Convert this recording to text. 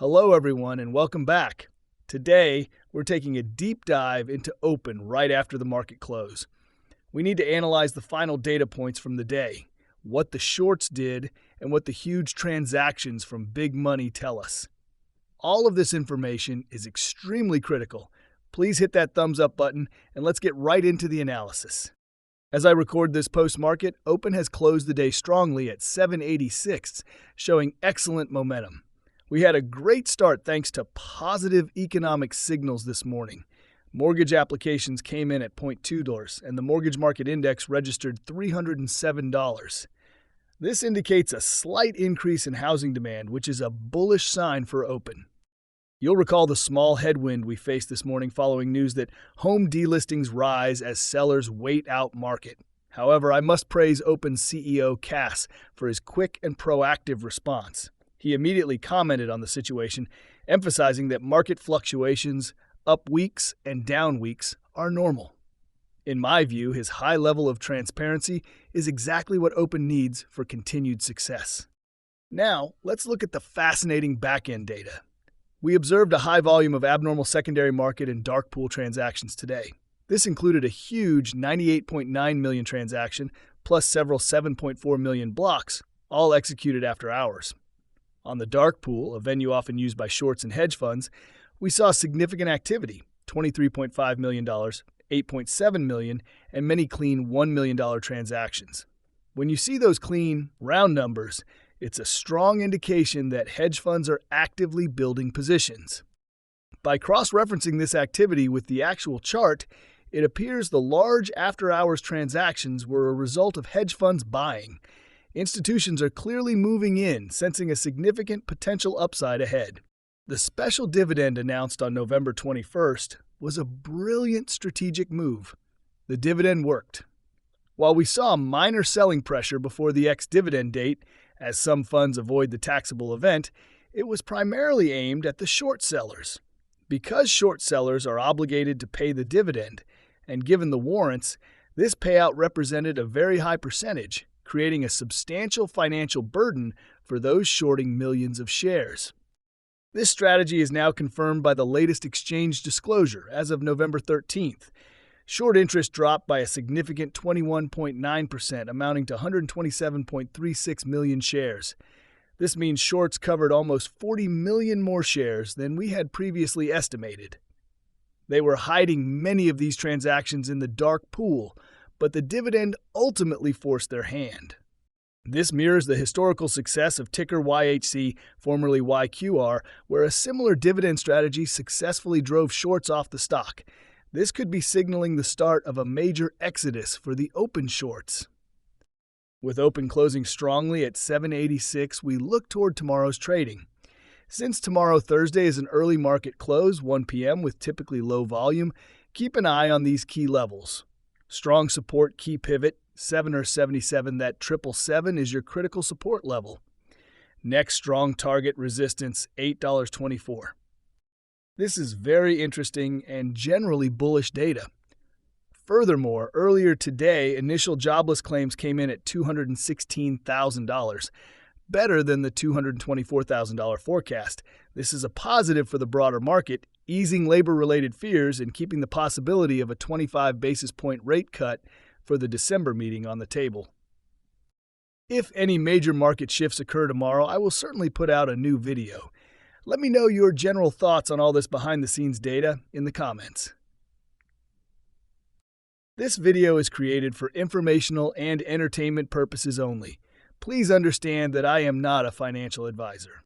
Hello everyone and welcome back. Today, we're taking a deep dive into open right after the market close. We need to analyze the final data points from the day, what the shorts did, and what the huge transactions from big money tell us. All of this information is extremely critical. Please hit that thumbs up button and let's get right into the analysis. As I record this post-market, open has closed the day strongly at 786, showing excellent momentum. We had a great start thanks to positive economic signals this morning. Mortgage applications came in at 0.2 and the mortgage market index registered $307. This indicates a slight increase in housing demand, which is a bullish sign for open. You'll recall the small headwind we faced this morning following news that home delistings rise as sellers wait out market. However, I must praise Open's CEO Cass for his quick and proactive response. He immediately commented on the situation, emphasizing that market fluctuations, up weeks and down weeks, are normal. In my view, his high level of transparency is exactly what Open needs for continued success. Now, let's look at the fascinating back-end data. We observed a high volume of abnormal secondary market and dark pool transactions today. This included a huge 98.9 million transaction, plus several 7.4 million blocks, all executed after hours. On the dark pool, a venue often used by shorts and hedge funds, we saw significant activity, $23.5 million, $8.7 million, and many clean $1 million transactions. When you see those clean, round numbers, it's a strong indication that hedge funds are actively building positions. By cross-referencing this activity with the actual chart, it appears the large after-hours transactions were a result of hedge funds buying. Institutions are clearly moving in, sensing a significant potential upside ahead. The special dividend announced on November 21st was a brilliant strategic move. The dividend worked. While we saw minor selling pressure before the ex-dividend date, as some funds avoid the taxable event, it was primarily aimed at the short sellers. Because short sellers are obligated to pay the dividend, and given the warrants, this payout represented a very high percentage, creating a substantial financial burden for those shorting millions of shares. This strategy is now confirmed by the latest exchange disclosure as of November 13th. Short interest dropped by a significant 21.9%, amounting to 127.36 million shares. This means shorts covered almost 40 million more shares than we had previously estimated. They were hiding many of these transactions in the dark pool, but the dividend ultimately forced their hand. This mirrors the historical success of ticker YHC, formerly YQR, where a similar dividend strategy successfully drove shorts off the stock. This could be signaling the start of a major exodus for the open shorts. With open closing strongly at 786, we look toward tomorrow's trading. Since tomorrow Thursday is an early market close, 1 p.m. with typically low volume, keep an eye on these key levels. Strong support key pivot, 7 or 77, that 777 is your critical support level. Next strong target resistance, $8.24. This is very interesting and generally bullish data. Furthermore, earlier today, initial jobless claims came in at $216,000, better than the $224,000 forecast. This is a positive for the broader market, easing labor-related fears and keeping the possibility of a 25 basis point rate cut for the December meeting on the table. If any major market shifts occur tomorrow, I will certainly put out a new video. Let me know your general thoughts on all this behind-the-scenes data in the comments. This video is created for informational and entertainment purposes only. Please understand that I am not a financial advisor.